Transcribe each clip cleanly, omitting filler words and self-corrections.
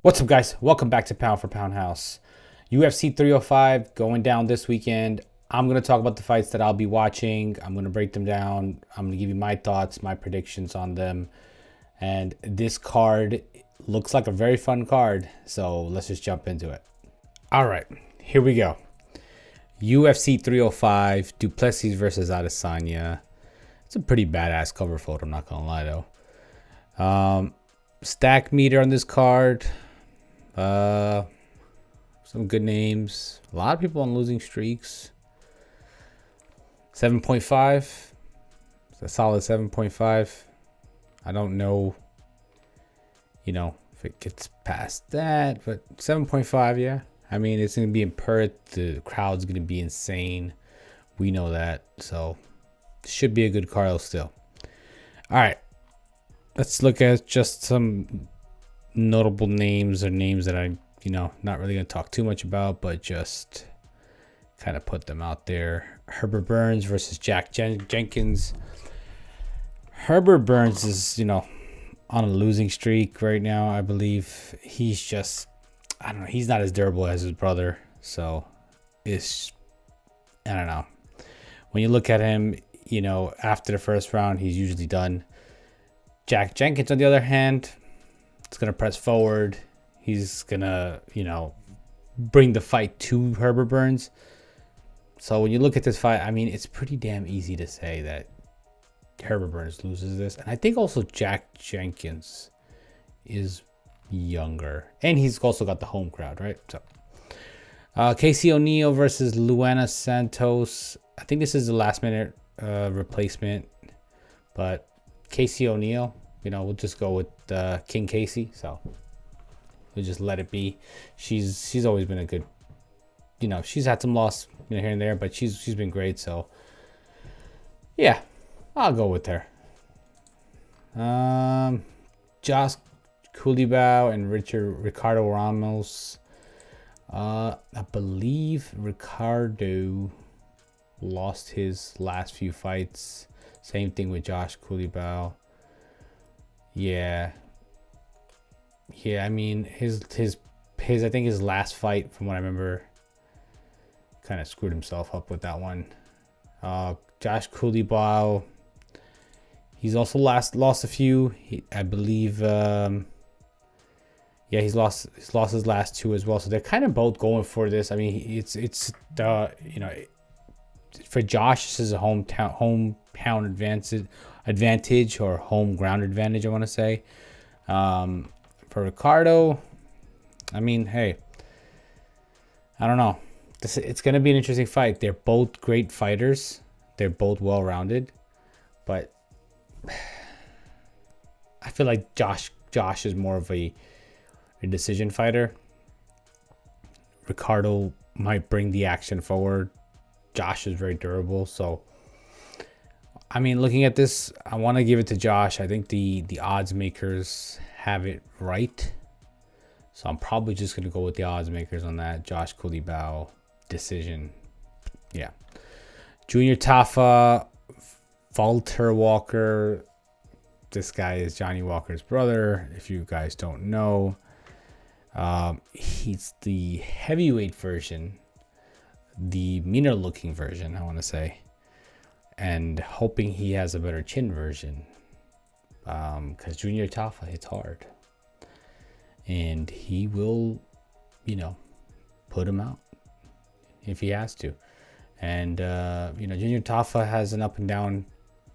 What's up, guys? Welcome back to Pound for Pound House. UFC 305 going down this weekend. I'm going to talk about the fights that I'll be watching. I'm going to break them down. I'm going to give you my thoughts, my predictions on them. And this card looks like a very fun card. So let's just jump into it. All right, here we go. UFC 305, Duplessis versus Adesanya. It's a pretty badass cover photo, I'm not going to lie though. Stack meter on this card. Some good names. A lot of people on losing streaks. 7.5. It's a solid 7.5. I don't know, if it gets past that, but 7.5, yeah. I mean, it's going to be in Perth. The crowd's going to be insane. We know that. So, should be a good card still. All right. Let's look at just some notable names or names that I'm, not really going to talk too much about, but just kind of put them out there. Herbert Burns versus Jenkins. Herbert Burns is, on a losing streak right now, I believe. He's just, I don't know, he's not as durable as his brother. So, it's, I don't know. When you look at him, after the first round, he's usually done. Jenkins, on the other hand, is going to press forward. He's going to, bring the fight to Herbert Burns. So when you look at this fight, I mean, it's pretty damn easy to say that Herbert Burns loses this. And I think also Jenkins is younger. And he's also got the home crowd, right? So, Casey O'Neill versus Luana Santos. I think this is the last minute replacement. But Casey O'Neill, we'll just go with King Casey. So we'll just let it be. She's always been a good, she's had some loss here and there, but she's been great. So yeah, I'll go with her. Josh CULIBAO and Ricardo Ramos. I believe Ricardo lost his last few fights. Same thing with Josh CULIBAO. Yeah. I mean, his I think his last fight, from what I remember, kind of screwed himself up with that one. Josh CULIBAO, he's also lost a few. I believe. Yeah, he's lost his last two as well. So they're kind of both going for this. I mean, it's the for Josh, this is a hometown advantage or home ground advantage, I want to say. For Ricardo, I mean, hey, I don't know. It's going to be an interesting fight. They're both great fighters. They're both well-rounded. But I feel like Josh is more of a decision fighter. Ricardo might bring the action forward. Josh is very durable. So, I mean, looking at this, I want to give it to Josh. I think the odds makers have it right. So I'm probably just going to go with the odds makers on that. Josh CULIBAO decision. Yeah. Junior TAFA, VALTER Walker. This guy is Johnny Walker's brother, if you guys don't know. He's the heavyweight version. The meaner looking version, I want to say. And hoping he has a better chin version. Because Junior TAFA hits hard. And he will, put him out if he has to. And, Junior TAFA has an up and down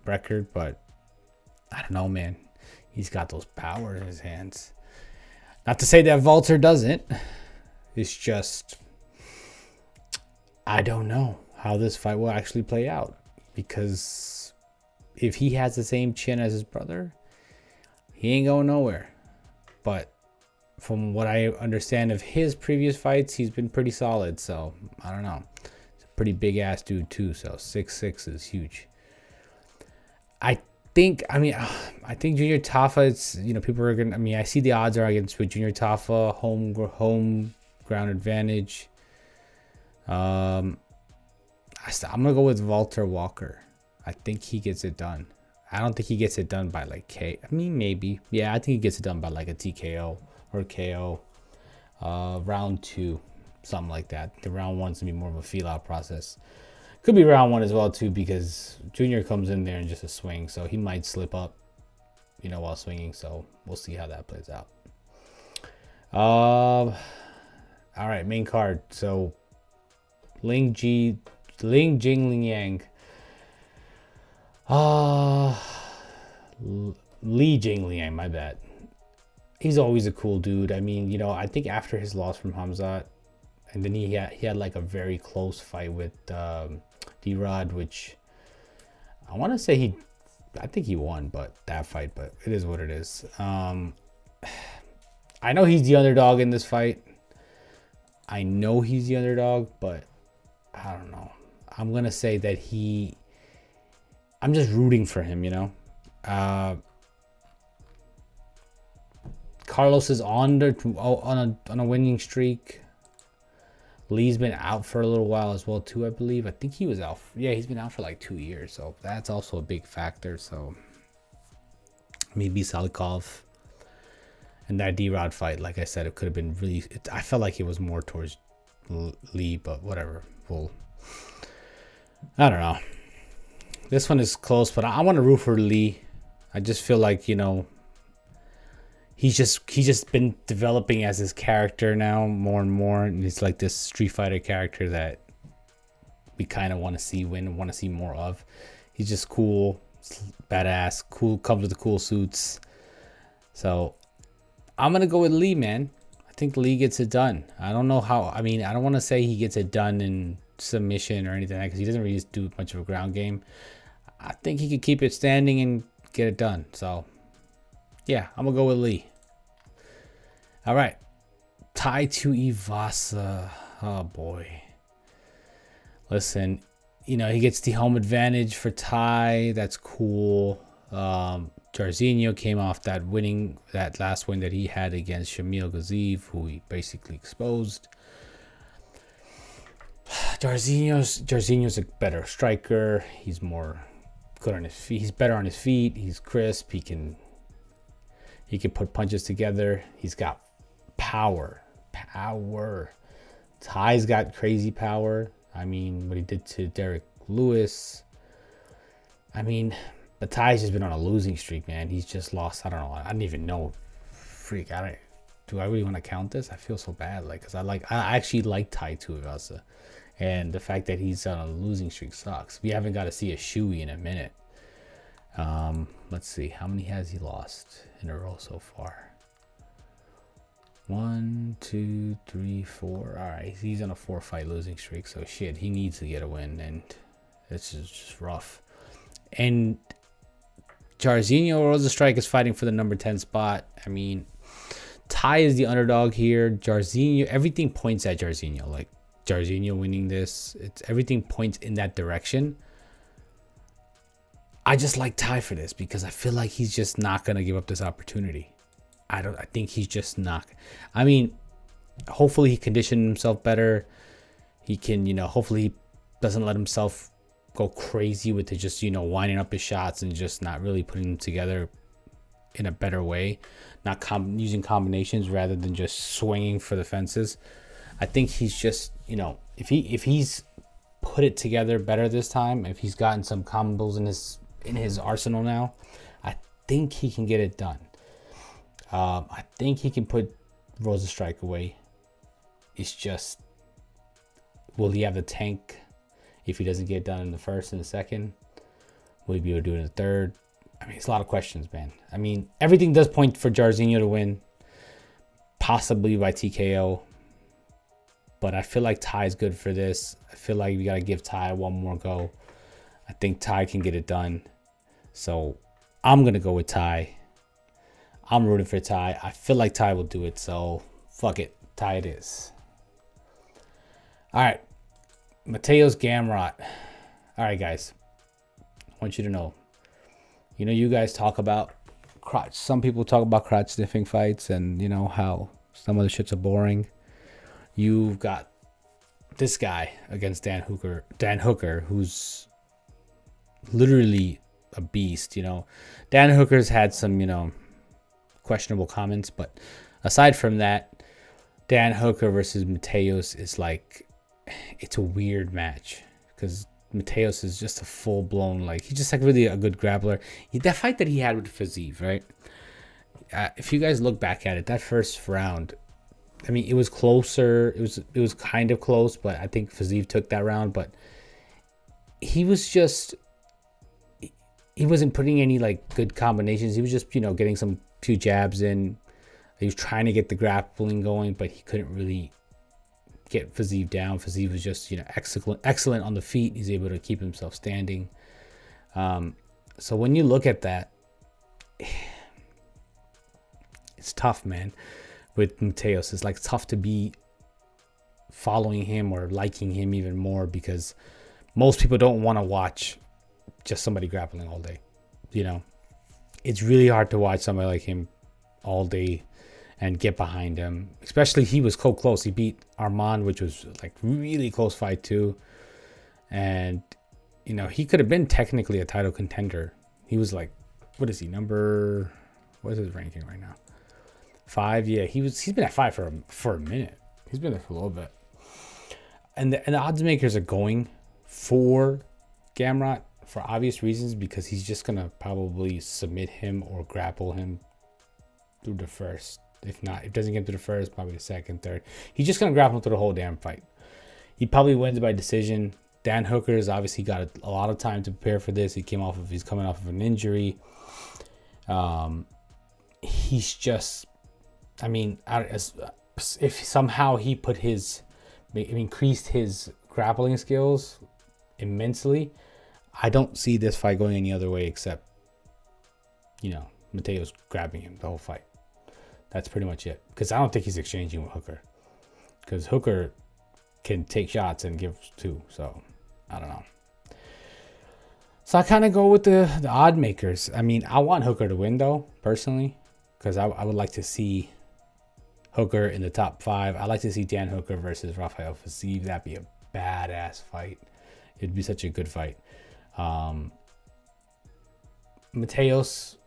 record, but I don't know, man. He's got those powers in his hands. Not to say that VALTER doesn't. It's just, I don't know how this fight will actually play out. Because if he has the same chin as his brother, he ain't going nowhere. But from what I understand of his previous fights, he's been pretty solid. So, I don't know. He's a pretty big ass dude too. So, 6'6" is huge. I think Junior TAFA, it's, people are going to, I see the odds are against with Junior TAFA, home ground advantage. I'm going to go with VALTER Walker. I think he gets it done. I don't think he gets it done by maybe. Yeah, I think he gets it done by like a TKO or KO. round 2, something like that. The round 1's gonna be more of a feel out process. Could be round 1 as well too, because Junior comes in there and just a swing, so he might slip up, you know, while swinging. So we'll see how that plays out. All right, main card. So Ling Jingliang. Li Jingliang, my bad. He's always a cool dude. I mean, you know, I think after his loss from Hamzat, and then he had like a very close fight with D-Rod, which I want to say I think he won, but that fight, but it is what it is. I know he's the underdog in this fight. I know he's the underdog, but I don't know. I'm going to say that I'm just rooting for him, you know. Carlos is on a winning streak. Lee's been out for a little while as well too, I believe. I think he was out. Yeah, he's been out for like 2 years, so that's also a big factor. So maybe Salikov. And that D-Rod fight, like I said, it could have been really... I felt like it was more towards Lee, but whatever. I don't know. This one is close, but I want to root for Lee. I just feel like, you know, he's just been developing as his character now more and more. And he's like this Street Fighter character that we kind of want to see win, want to see more of. He's just cool, badass, cool, comes with the cool suits. So... I'm going to go with Lee, man. I think Lee gets it done. I don't know how. I mean, I don't want to say he gets it done in submission or anything like that, because he doesn't really do much of a ground game. I think he could keep it standing and get it done. So, yeah, I'm going to go with Lee. All right. Tai TUIVASA. Oh, boy. Listen, you know, he gets the home advantage for Tai. That's cool. Jairzinho came off that last win that he had against Shamil Ghaziv, who he basically exposed. Jairzinho's a better striker. He's more good on his feet. He's better on his feet. He's crisp. He can put punches together. He's got power. Tai's got crazy power. I mean, what he did to Derek Lewis. I mean, but Tai's just been on a losing streak, man. He's just lost. I don't know. I don't even know. Freak. Do I really want to count this? I feel so bad. Like, cause I actually like Tai TUIVASA, and the fact that he's on a losing streak sucks. We haven't got to see a Shui in a minute. Let's see. How many has he lost in a row so far? 1, 2, 3, 4. All right. He's on a 4-fight losing streak. So shit, he needs to get a win, and it's just rough. And Jairzinho Rozenstruik is fighting for the number 10 spot. I mean, Tai is the underdog here. Jairzinho, everything points at Jairzinho. Like, Jairzinho winning this. Everything points in that direction. I just like Tai for this because I feel like he's just not going to give up this opportunity. I think he's just not. I mean, hopefully he conditioned himself better. He can, you know, hopefully he doesn't let himself go crazy with it, just, you know, winding up his shots and just not really putting them together in a better way, not using combinations rather than just swinging for the fences. I think he's just, you know, if he's put it together better this time, if he's gotten some combos in his arsenal now, I think he can get it done. I think he can put Rozenstruik away. It's just, will he have the tank? If he doesn't get it done in the first and the second, will he be able to do it in the third? I mean, it's a lot of questions, man. I mean, everything does point for Jairzinho to win, possibly by TKO. But I feel like Tai's good for this. I feel like we got to give Tai one more go. I think Tai can get it done. So I'm going to go with Tai. I'm rooting for Tai. I feel like Tai will do it. So fuck it. Tai it is. All right. MATEUSZ Gamrot. All right, guys. I want you to know. You know, you guys talk about crotch. Some people talk about crotch sniffing fights and, you know, how some of the shits are boring. You've got this guy against Dan Hooker, who's literally a beast, you know. Dan Hooker's had some, you know, questionable comments, but aside from that, Dan Hooker versus Mateusz is like, it's a weird match because Mateusz is just a full blown, like, he's just like really a good grappler. That fight that he had with Fiziev, right? If you guys look back at it, that first round, I mean, it was closer. It was kind of close, but I think Fiziev took that round. But he was just, he wasn't putting any like good combinations. He was just, you know, getting some few jabs in. He was trying to get the grappling going, but he couldn't really get Fiziev down. Fiziev was just, you know, excellent on the feet. He's able to keep himself standing. So when you look at that, it's tough, man. With Mateusz, it's like tough to be following him or liking him even more, because most people don't want to watch just somebody grappling all day. You know, it's really hard to watch somebody like him all day and get behind him. Especially he was so close. He beat Armand, which was like really close fight too. And you know, he could have been technically a title contender. He was like, what is he, number? What is his ranking right now? 5. Yeah, he's been at 5 for a minute. He's been there for a little bit. And the odds makers are going for Gamrot for obvious reasons, because he's just gonna probably submit him or grapple him through the first. If not, if it doesn't get to the first, probably the second, third. He's just gonna grapple him through the whole damn fight. He probably wins by decision. Dan Hooker has obviously got a lot of time to prepare for this. He's coming off of an injury. He's just, I mean, if somehow he increased his grappling skills immensely, I don't see this fight going any other way except, you know, Mateusz grabbing him the whole fight. That's pretty much it. Because I don't think he's exchanging with Hooker. Because Hooker can take shots and give too. So, I don't know. So I kind of go with the odd makers. I mean, I want Hooker to win though, personally. Because I would like to see Hooker in the top 5. I'd like to see Dan Hooker versus Rafael Fiziev. That'd be a badass fight. It'd be such a good fight. Mateusz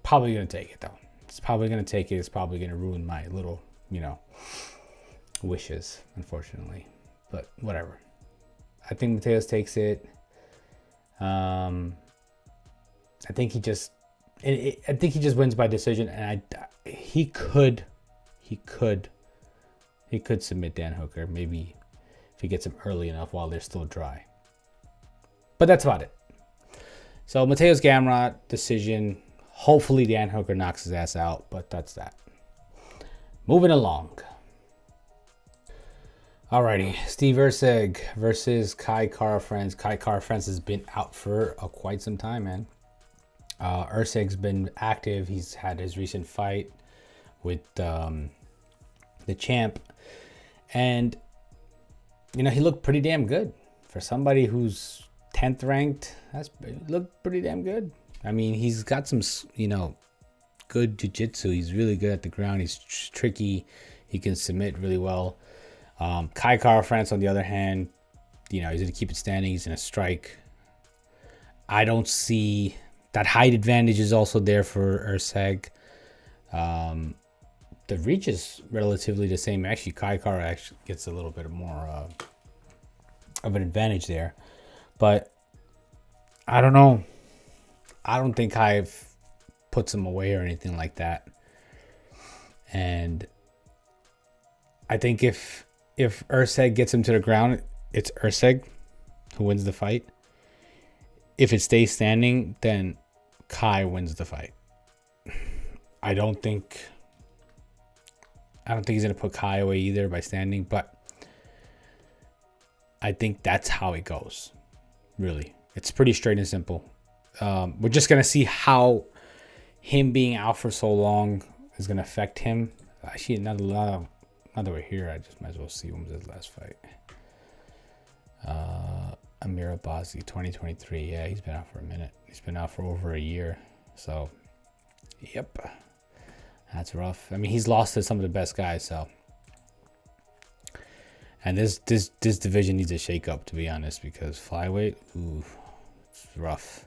probably gonna take it though. It's probably gonna take it. It's probably gonna ruin my little, you know, wishes, unfortunately. But whatever. I think Mateusz takes it. I think he just wins by decision, and he could submit Dan Hooker, maybe if he gets him early enough while they're still dry. But that's about it. So Mateusz Gamrot decision. Hopefully Dan Hooker knocks his ass out, but that's that. Moving along. Alrighty, Steve ERCEG versus Kai Kara-France. Kai Kara-France has been out for quite some time, man. ERCEG's been active. He's had his recent fight with the champ, and you know, he looked pretty damn good for somebody who's 10th ranked. It looked pretty damn good. I mean, he's got some, you know, good jiu-jitsu. He's really good at the ground. He's tricky. He can submit really well. Kai Kara-France, on the other hand, you know, he's going to keep it standing. He's going to strike. I don't see that height advantage is also there for ERCEG. The reach is relatively the same. Actually, Kai Kara actually gets a little bit more of an advantage there. But I don't know. I don't think Kai puts him away or anything like that. And I think if ERCEG gets him to the ground, it's ERCEG who wins the fight. If it stays standing, then Kai wins the fight. I don't think he's going to put Kai away either by standing, but I think that's how it goes. Really. It's pretty straight and simple. We're just going to see how him being out for so long is going to affect him. Actually, now that we're here, I just might as well see when was his last fight. Amir Abazi, 2023. Yeah, he's been out for a minute. He's been out for over a year. So, yep. That's rough. I mean, he's lost to some of the best guys, so. And this division needs a shake-up, to be honest, because flyweight, ooh, it's rough.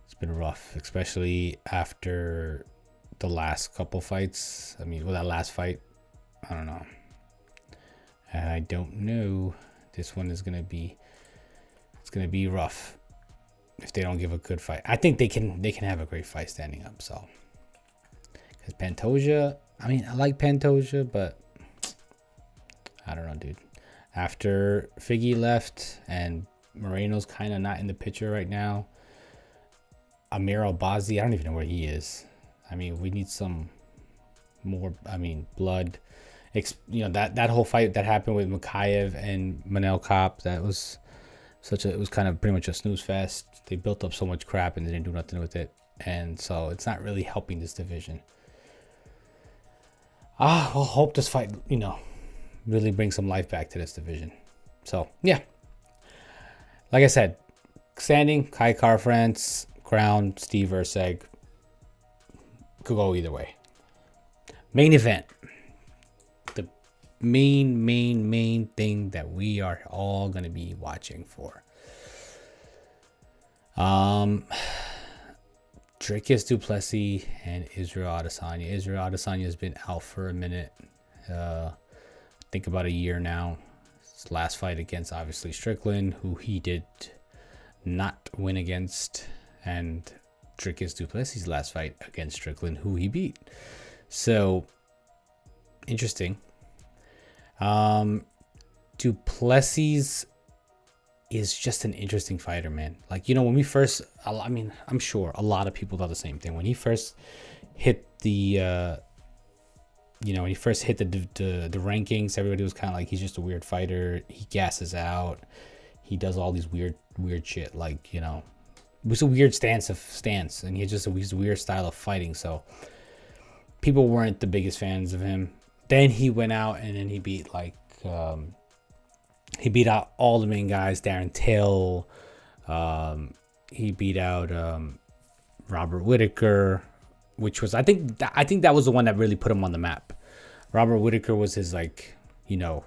It's been rough, especially after the last couple fights. I mean, well, that last fight I don't know. I don't know. This one is gonna be, it's gonna be rough if they don't give a good fight. I think they can have a great fight standing up. So, because Pantoja, I mean, I like Pantoja, but I don't know, dude. After Figgy left and Moreno's kind of not in the picture right now, Amir Albazi, I don't even know where he is. I mean, we need some more, I mean, blood. You know, that whole fight that happened with Makayev and Manel Kopp, that was it was kind of pretty much a snooze fest. They built up so much crap and they didn't do nothing with it. And so it's not really helping this division. We'll hope this fight, you know, really brings some life back to this division. So, yeah. Like I said, standing, Kai Car-France, Crown, Steve ERCEG. Could go either way. Main event. The main thing that we are all going to be watching for. Dricus du Plessis and Israel Adesanya. Israel Adesanya has been out for a minute. I think about a year now. His last fight against, obviously, Strickland, who he did not win against. And Dricus du Plessis' last fight against Strickland, who he beat. So, interesting. Du Plessis is just an interesting fighter, man. Like, you know, when we first, I mean, I'm sure a lot of people thought the same thing. When he first hit the, you know, when he first hit the rankings, everybody was kind of like, he's just a weird fighter. He gasses out. He does all these weird shit. Like, you know, it was a weird stance, and he had just a weird style of fighting. So people weren't the biggest fans of him. Then he went out and then he beat like, he beat out all the main guys, Darren Till. He beat out Robert Whittaker, which was, I think that was the one that really put him on the map. Robert Whittaker was his, like, you know,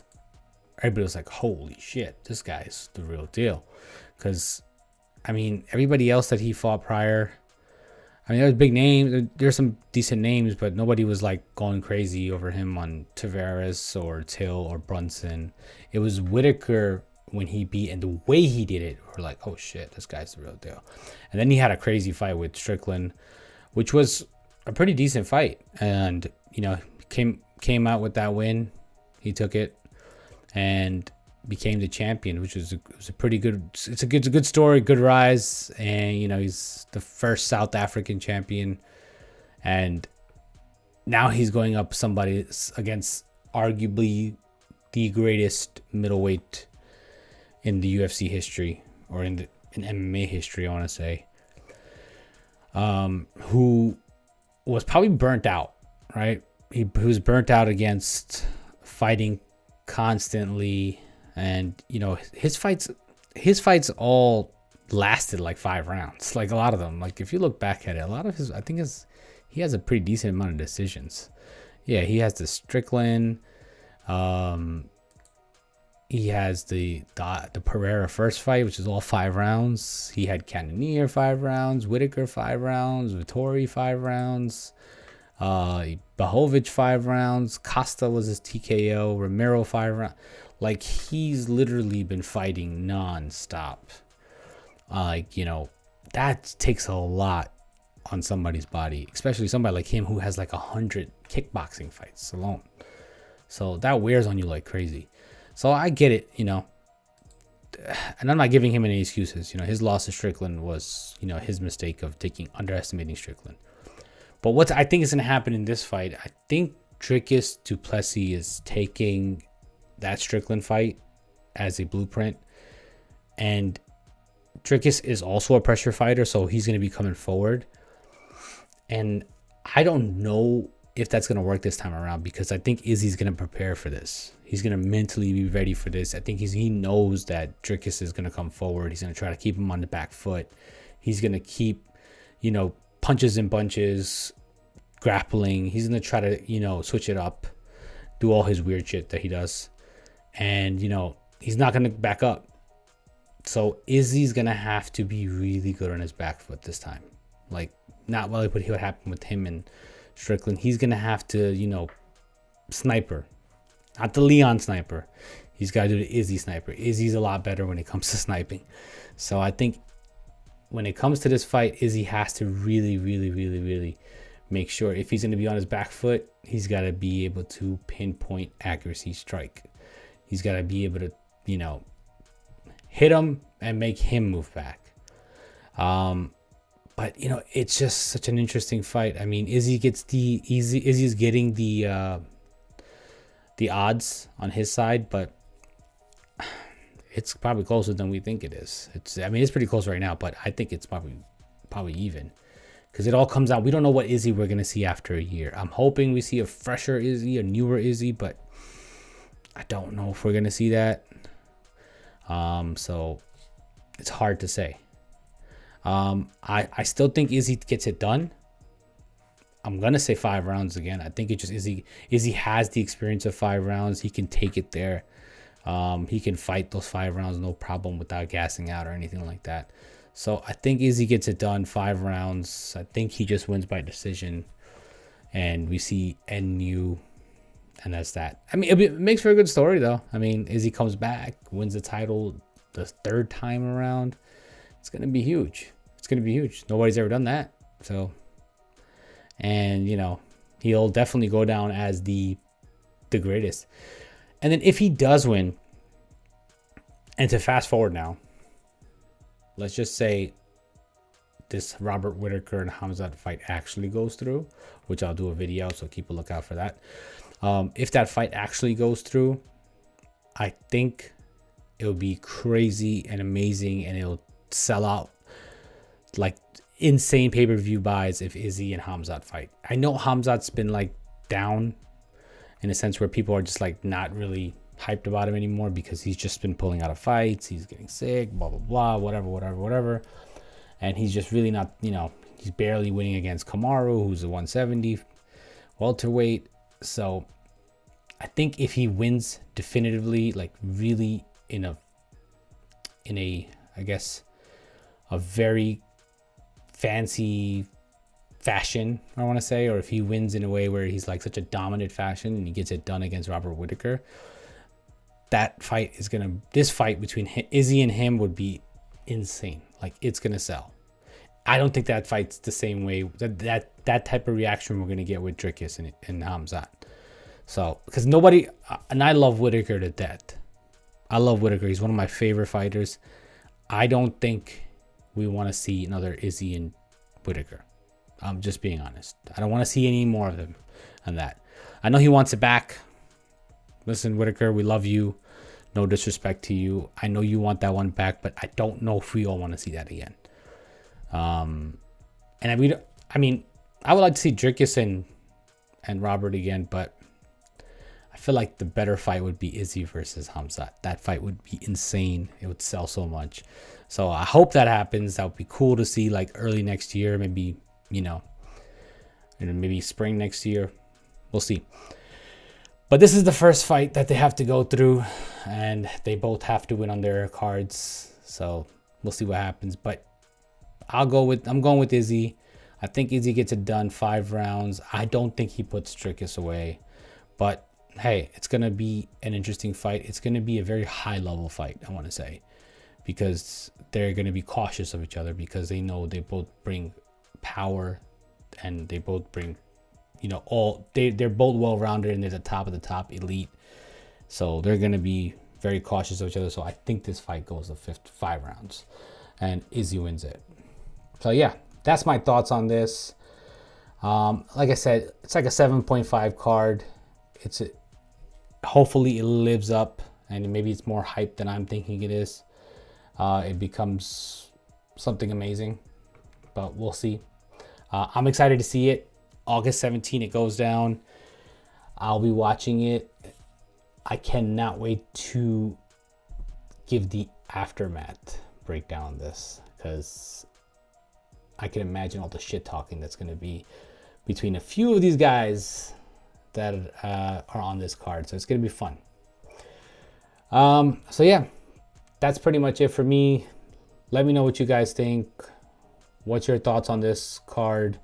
everybody was like, holy shit, this guy's the real deal. Because, I mean, everybody else that he fought prior, I mean, there's big names, there's some decent names, but nobody was like going crazy over him on Tavares or Till or Brunson. It was Whittaker when he beat, and the way he did it, we're like, oh shit, this guy's the real deal. And then he had a crazy fight with Strickland, which was a pretty decent fight. And, you know, came out with that win. He took it and became the champion, which was a pretty good, it's a good story, good rise. And, you know, he's the first South African champion, and now he's going up somebody against arguably the greatest middleweight in the UFC history, or in MMA history, I want to say, who was probably burnt out, right? He was burnt out against fighting constantly. And, you know, his fights all lasted like 5 rounds. Like, a lot of them. Like, if you look back at it, a lot of I think he has a pretty decent amount of decisions. Yeah, he has the Strickland. He has the Pereira first fight, which is all 5 rounds. He had Cannonier 5 rounds, Whittaker 5 rounds, Vittori 5 rounds, Blachowicz 5 rounds, Costa was his TKO, Romero 5 rounds. Like, he's literally been fighting non-stop. Like, you know, that takes a lot on somebody's body, especially somebody like him who has like 100 kickboxing fights alone. So that wears on you like crazy. So I get it, you know, and I'm not giving him any excuses. You know, his loss to Strickland was, you know, his mistake of underestimating Strickland. But what I think is going to happen in this fight, I think Dricus du Plessis is taking that Strickland fight as a blueprint, and Dricus is also a pressure fighter, so he's going to be coming forward. And I don't know if that's going to work this time around, because I think Izzy's going to prepare for this. He's going to mentally be ready for this. I think he knows that Dricus is going to come forward. He's going to try to keep him on the back foot. He's going to keep, you know, punches and bunches, grappling. He's going to try to, you know, switch it up, do all his weird shit that he does. And, you know, he's not going to back up. So Izzy's going to have to be really good on his back foot this time. Like, not like what happened with him and Strickland. He's going to have to, you know, sniper. Not the Leon sniper. He's got to do the Izzy sniper. Izzy's a lot better when it comes to sniping. So I think when it comes to this fight, Izzy has to really make sure if he's going to be on his back foot, he's got to be able to pinpoint accuracy strike. He's got to be able to, you know, hit him and make him move back. But you know, it's just such an interesting fight. I mean, Izzy's getting the odds on his side, but it's probably closer than we think it is. I mean, it's pretty close right now, but I think it's probably even, because it all comes out. We don't know what Izzy we're gonna see after a year. I'm hoping we see a fresher Izzy, a newer Izzy, but I don't know if we're gonna see that. So it's hard to say. I still think Izzy gets it done. I'm gonna say 5 rounds again. I think it just Izzy has the experience of 5 rounds. He can take it there. He can fight those 5 rounds no problem without gassing out or anything like that. So I think Izzy gets it done 5 rounds. I think he just wins by decision, and we see NU, and that's that. I mean, it makes for a good story though. I mean, Izzy comes back, wins the title the 3rd time around. It's gonna be huge. It's gonna be huge. Nobody's ever done that. So, and you know, he'll definitely go down as the greatest. And then if he does win, and to fast forward now, let's just say this Robert Whittaker and Khamzat fight actually goes through, which I'll do a video, so keep a lookout for that. If that fight actually goes through, I think it'll be crazy and amazing, and it'll sell out like insane pay-per-view buys if Izzy and Khamzat fight. I know Khamzat's been like down in a sense where people are just like not really hyped about him anymore because he's just been pulling out of fights. He's getting sick, blah, blah, blah, whatever. And he's just really not, you know, he's barely winning against Kamaru, who's a 170 welterweight. So I think if he wins definitively, like really in a, I guess, a very fancy fashion, I want to say, or if he wins in a way where he's like such a dominant fashion and he gets it done against Robert Whittaker, that fight is this fight between Izzy and him would be insane. Like, it's gonna sell. I don't think that fight's the same way, that type of reaction we're gonna get with Dricus and Khamzat. So, because nobody, and I love Whittaker to death. I love Whittaker. He's one of my favorite fighters. I don't think we want to see another Izzy and Whittaker. I'm just being honest. I don't want to see any more of them on that. I know he wants it back. Listen, Whittaker, we love you. No disrespect to you. I know you want that one back, but I don't know if we all want to see that again. And I mean, I would like to see Dricus and Robert again, but I feel like the better fight would be Izzy versus Khamzat. That fight would be insane. It would sell so much. So I hope that happens. That would be cool to see, like early next year, maybe, you know, maybe spring next year. We'll see. But this is the first fight that they have to go through, and they both have to win on their cards. So we'll see what happens. But I'm going with Izzy. I think Izzy gets it done 5 rounds. I don't think he puts Dricus away. But hey, it's going to be an interesting fight. It's going to be a very high level fight, I want to say, because they're going to be cautious of each other because they know they both bring power and they both bring, you know, they're both well-rounded and they're the top of the top elite. So they're going to be very cautious of each other. So I think this fight goes to 5 rounds and Izzy wins it. So yeah, that's my thoughts on this. Like I said, it's like a 7.5 card. Hopefully it lives up, and maybe it's more hype than I'm thinking it is. It becomes something amazing, but we'll see. I'm excited to see it. August 17th, it goes down. I'll be watching it. I cannot wait to give the aftermath breakdown on this, because I can imagine all the shit talking that's going to be between a few of these guys that are on this card. So it's going to be fun. So yeah, that's pretty much it for me. Let me know what you guys think. What's your thoughts on this card?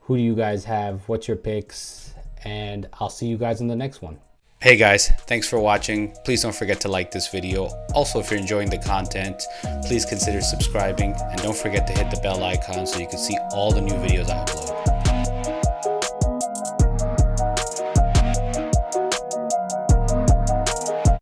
Who do you guys have? What's your picks? And I'll see you guys in the next one. Hey guys, thanks for watching. Please don't forget to like this video. Also, if you're enjoying the content, please consider subscribing and don't forget to hit the bell icon so you can see all the new videos I upload.